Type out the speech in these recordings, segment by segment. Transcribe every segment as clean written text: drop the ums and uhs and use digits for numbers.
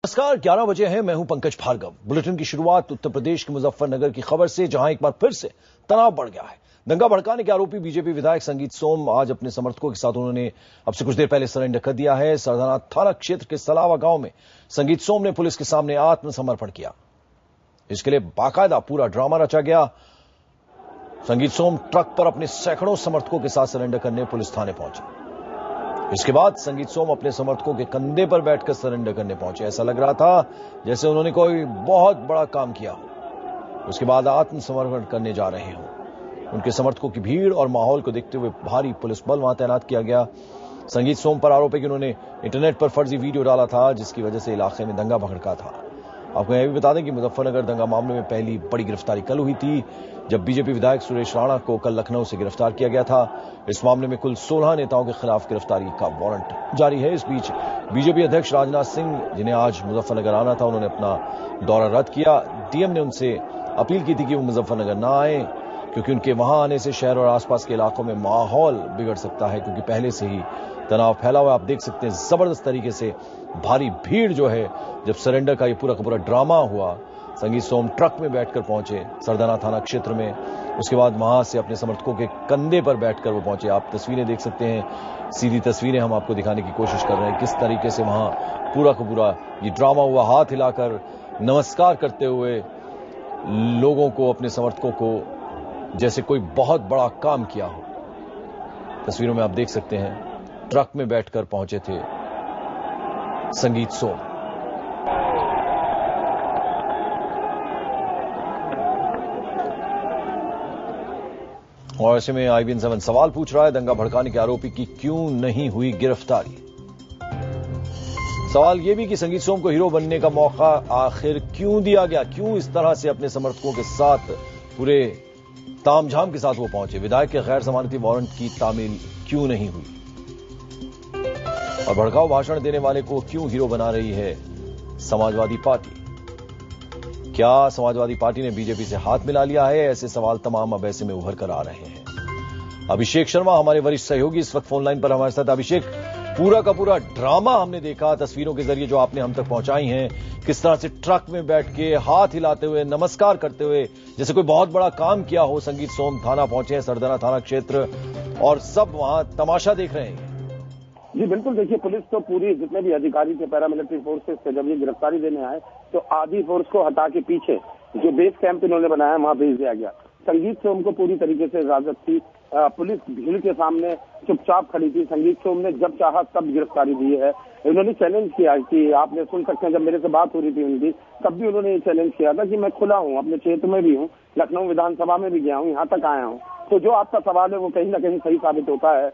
नमस्कार, 11 बजे हैं। मैं हूं पंकज भार्गव। बुलेटिन की शुरुआत उत्तर प्रदेश के मुजफ्फरनगर की खबर से, जहां एक बार फिर से तनाव बढ़ गया है। दंगा भड़काने के आरोपी बीजेपी विधायक संगीत सोम आज अपने समर्थकों के साथ उन्होंने अब से कुछ देर पहले सरेंडर कर दिया है। सरदाना थाना क्षेत्र के सलावा गांव में संगीत सोम ने पुलिस के सामने आत्मसमर्पण किया। इसके लिए बाकायदा पूरा ड्रामा रचा गया। संगीत सोम ट्रक पर अपने सैकड़ों समर्थकों के साथ सरेंडर करने पुलिस थाने पहुंचे। इसके बाद संगीत सोम अपने समर्थकों के कंधे पर बैठकर सरेंडर करने पहुंचे। ऐसा लग रहा था जैसे उन्होंने कोई बहुत बड़ा काम किया हो। उसके बाद आत्मसमर्पण करने जा रहे हों। उनके समर्थकों की भीड़ और माहौल को देखते हुए भारी पुलिस बल वहां तैनात किया गया। संगीत सोम पर आरोप है कि उन्होंने इंटरनेट पर फर्जी वीडियो डाला था, जिसकी वजह से इलाके में दंगा भड़का था। आपको यह भी बता दें कि मुजफ्फरनगर दंगा मामले में पहली बड़ी गिरफ्तारी कल हुई थी, जब बीजेपी विधायक सुरेश राणा को कल लखनऊ से गिरफ्तार किया गया था। इस मामले में कुल 16 नेताओं के खिलाफ गिरफ्तारी का वारंट जारी है। इस बीच बीजेपी अध्यक्ष राजनाथ सिंह, जिन्हें आज मुजफ्फरनगर आना था, उन्होंने अपना दौरा रद्द किया। डीएम ने उनसे अपील की थी कि वो मुजफ्फरनगर ना आए, क्योंकि उनके वहां आने से शहर और आसपास के इलाकों में माहौल बिगड़ सकता है, क्योंकि पहले से ही तनाव फैला हुआ। आप देख सकते हैं जबरदस्त तरीके से भारी भीड़ जो है, जब सरेंडर का ये पूरा का पूरा ड्रामा हुआ, संगीत सोम ट्रक में बैठकर पहुंचे सरदाना थाना क्षेत्र में। उसके बाद वहां से अपने समर्थकों के कंधे पर बैठकर वो पहुंचे। आप तस्वीरें देख सकते हैं, सीधी तस्वीरें हम आपको दिखाने की कोशिश कर रहे हैं, किस तरीके से वहां पूरा का पूरा ये ड्रामा हुआ। हाथ हिलाकर नमस्कार करते हुए लोगों को, अपने समर्थकों को, जैसे कोई बहुत बड़ा काम किया हो। तस्वीरों में आप देख सकते हैं ट्रक में बैठकर पहुंचे थे संगीत सोम। और ऐसे में IBN 7 सवाल पूछ रहा है, दंगा भड़काने के आरोपी की क्यों नहीं हुई गिरफ्तारी। सवाल यह भी कि संगीत सोम को हीरो बनने का मौका आखिर क्यों दिया गया, क्यों इस तरह से अपने समर्थकों के साथ पूरे तामझाम के साथ वो पहुंचे। विधायक के गैर जमानती वारंट की तामील क्यों नहीं हुई, और भड़काऊ भाषण देने वाले को क्यों हीरो बना रही है समाजवादी पार्टी। क्या समाजवादी पार्टी ने बीजेपी से हाथ मिला लिया है? ऐसे सवाल तमाम अब ऐसे में उभर कर आ रहे हैं। अभिषेक शर्मा हमारे वरिष्ठ सहयोगी इस वक्त फोन लाइन पर हमारे साथ। अभिषेक, पूरा का पूरा ड्रामा हमने देखा तस्वीरों के जरिए जो आपने हम तक पहुंचाई हैं, किस तरह से ट्रक में बैठ के हाथ हिलाते हुए, नमस्कार करते हुए, जैसे कोई बहुत बड़ा काम किया हो। संगीत सोम थाना पहुंचे हैं, सरदाना थाना क्षेत्र, और सब वहां तमाशा देख रहे हैं। जी बिल्कुल, देखिए पुलिस तो पूरी, जितने भी अधिकारी थे पैरामिलिट्री फोर्सेस थे, जब ये गिरफ्तारी देने आए तो आधी फोर्स को हटा के पीछे जो बेस कैंप इन्होंने बनाया वहां भेज दिया गया। संगीत सोम को पूरी तरीके से इजाजत थी। पुलिस भीड़ के सामने चुपचाप खड़ी थी। संगीत सोम ने जब चाहा तब गिरफ्तारी दी है। इन्होंने चैलेंज किया कि आपने सुन सकते हैं, जब मेरे से बात हो रही थी उनकी, तब भी उन्होंने ये चैलेंज किया था कि मैं खुला हूं, अपने क्षेत्र में भी हूं, लखनऊ विधानसभा में भी गया हूं, यहाँ तक आया हूं। तो जो आपका सवाल है वो कहीं ना कहीं सही साबित होता है।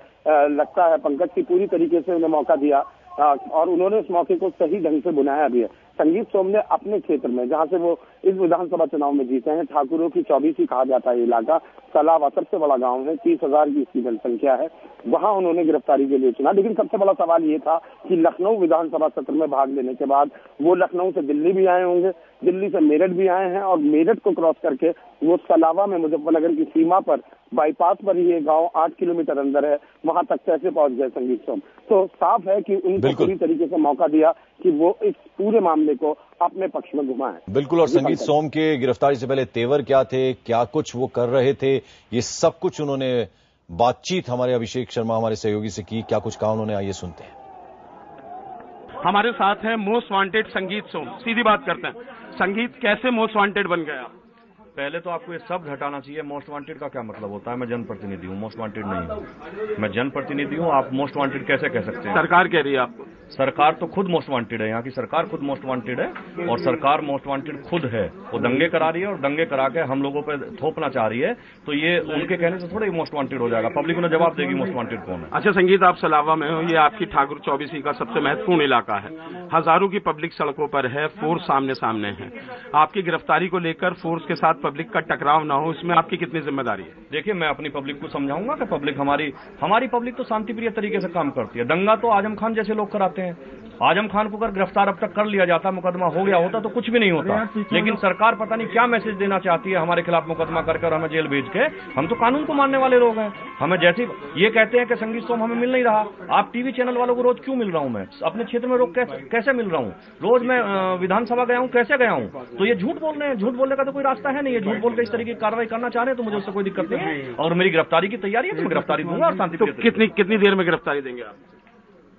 लगता है पंकज की पूरी तरीके से उन्हें मौका दिया और उन्होंने उस मौके को सही ढंग से बुनाया भी है। संगीत सोम ने अपने क्षेत्र में, जहां से वो इस विधानसभा चुनाव में जीते हैं, ठाकुरों की 24 कहा जाता है ये इलाका, सलावा सबसे बड़ा गांव है, 30,000 की इसकी जनसंख्या है, वहां उन्होंने गिरफ्तारी के लिए चुना। लेकिन सबसे बड़ा सवाल ये था कि लखनऊ विधानसभा सत्र में भाग लेने के बाद वो लखनऊ से दिल्ली भी आए होंगे, दिल्ली से मेरठ भी आए हैं, और मेरठ को क्रॉस करके वो सलावा में मुजफ्फरनगर की सीमा पर बाईपास पर ये गांव 8 किलोमीटर अंदर है, वहां तक कैसे पहुंच गए संगीत सोम। तो साफ है कि उनको पूरी तरीके से मौका दिया कि वो इस पूरे मामले को अपने पक्ष में घुमाएं। बिल्कुल। और संगीत सोम के गिरफ्तारी से पहले तेवर क्या थे, क्या कुछ वो कर रहे थे, ये सब कुछ उन्होंने बातचीत हमारे अभिषेक शर्मा हमारे सहयोगी से की। क्या कुछ कहा उन्होंने, आइए सुनते हैं। हमारे साथ है मोस्ट वांटेड संगीत सोम। सीधी बात करते हैं, संगीत कैसे मोस्ट वांटेड बन गया? पहले तो आपको ये शब्द हटाना चाहिए। मोस्ट वांटेड का क्या मतलब होता है? मैं जनप्रतिनिधि हूँ, मोस्ट वांटेड नहीं हूँ। मैं जनप्रतिनिधि हूँ, आप मोस्ट वांटेड कैसे कह सकते हैं? सरकार कह रही है आपको। सरकार तो खुद मोस्ट वांटेड है, यहाँ की सरकार खुद मोस्ट वांटेड है, और सरकार मोस्ट वांटेड खुद है। वो दंगे करा रही है और दंगे करा के हम लोगों पे थोपना चाह रही है, तो ये उनके कहने से थोड़ा ही मोस्ट वांटेड हो जाएगा। पब्लिक उन्हें जवाब देगी मोस्ट वांटेड कौन है। अच्छा संगीत, आप सलावा में हो, ये आपकी ठाकुर 24 का सबसे महत्वपूर्ण इलाका है, हजारों की पब्लिक सड़कों पर है, फोर्स सामने सामने है। आपकी गिरफ्तारी को लेकर फोर्स के साथ पब्लिक का टकराव ना हो, इसमें आपकी कितनी जिम्मेदारी है? देखिए, मैं अपनी पब्लिक को समझाऊंगा कि पब्लिक हमारी पब्लिक तो शांतिप्रिय तरीके से काम करती है। दंगा तो आजम खान जैसे लोग कराते हैं। आजम खान को अगर गिरफ्तार अब तक कर लिया जाता, मुकदमा हो गया होता तो कुछ भी नहीं होता। लेकिन सरकार पता नहीं क्या मैसेज देना चाहती है हमारे खिलाफ मुकदमा करके और हमें जेल भेज के। हम तो कानून को मानने वाले लोग हैं। हमें जैसे ये कहते हैं कि संगीत सोम हमें मिल नहीं रहा, आप टीवी चैनल वालों को रोज क्यों मिल रहा हूं? मैं अपने क्षेत्र में रोज कैसे मिल रहा हूं? रोज मैं विधानसभा गया हूं, कैसे गया हूं? तो ये झूठ बोल रहे हैं। झूठ बोलने का तो कोई रास्ता है नहीं। ये झूठ बोल के इस तरीके की कार्रवाई करना चाह रहे हैं तो मुझे उससे कोई दिक्कत नहीं है। और मेरी गिरफ्तारी की तैयारी है तो मैं गिरफ्तारी दूंगा। और शांति कितनी देर में गिरफ्तारी देंगे आप?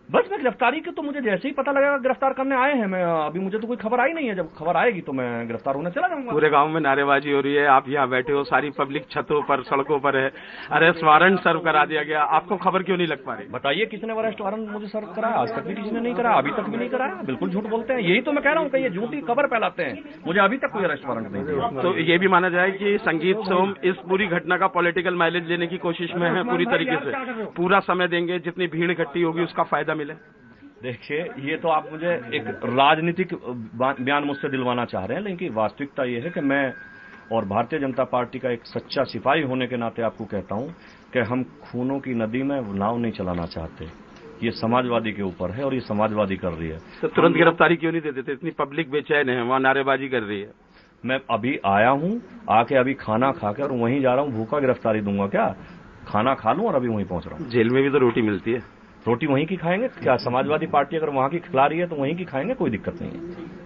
बस मैं गिरफ्तारी की तो मुझे जैसे ही पता लगेगा गिरफ्तार करने आए हैं, मैं अभी मुझे तो कोई खबर आई नहीं है। जब खबर आएगी तो मैं गिरफ्तार होने चला जाऊंगा। पूरे गांव में नारेबाजी हो रही है, आप यहाँ बैठे हो, सारी पब्लिक छतों पर सड़कों पर है, अरेस्ट वारंट सर्व करा दिया गया, आपको खबर क्यों नहीं लग पा रही? बताइए किसने अरेस्ट वारंट मुझे सर्व कराया? आज तक भी किसी ने नहीं कराया, अभी तक भी नहीं कराया। बिल्कुल झूठ बोलते हैं। यही तो मैं कह रहा हूँ कि ये झूठी खबर फैलाते हैं। मुझे अभी तक कोई अरेस्ट वारंट नहीं दिया। तो ये भी माना जाए कि संगीत सोम इस पूरी घटना का पॉलिटिकल माइलेज लेने की कोशिश में है पूरी तरीके से, पूरा समय देंगे, जितनी भीड़ इकट्ठी होगी उसका फायदा मिले। देखिए, ये तो आप मुझे एक राजनीतिक बयान मुझसे दिलवाना चाह रहे हैं, लेकिन वास्तविकता ये है कि मैं और भारतीय जनता पार्टी का एक सच्चा सिपाही होने के नाते आपको कहता हूं कि हम खूनों की नदी में नाव नहीं चलाना चाहते। ये समाजवादी के ऊपर है और ये समाजवादी कर रही है। तो तुरंत गिरफ्तारी क्यों नहीं देते थे? इतनी पब्लिक बेचैन है, वहां नारेबाजी कर रही है। मैं अभी आया हूं, आके अभी खाना खा के और वहीं जा रहा हूं। भूखा गिरफ्तारी दूंगा क्या? खाना खा लूं और अभी वहीं पहुंच रहा हूं। जेल में भी तो रोटी मिलती है। रोटी वहीं की खाएंगे क्या? समाजवादी पार्टी अगर वहां की खिला रही है तो वहीं की खाएंगे, कोई दिक्कत नहीं है।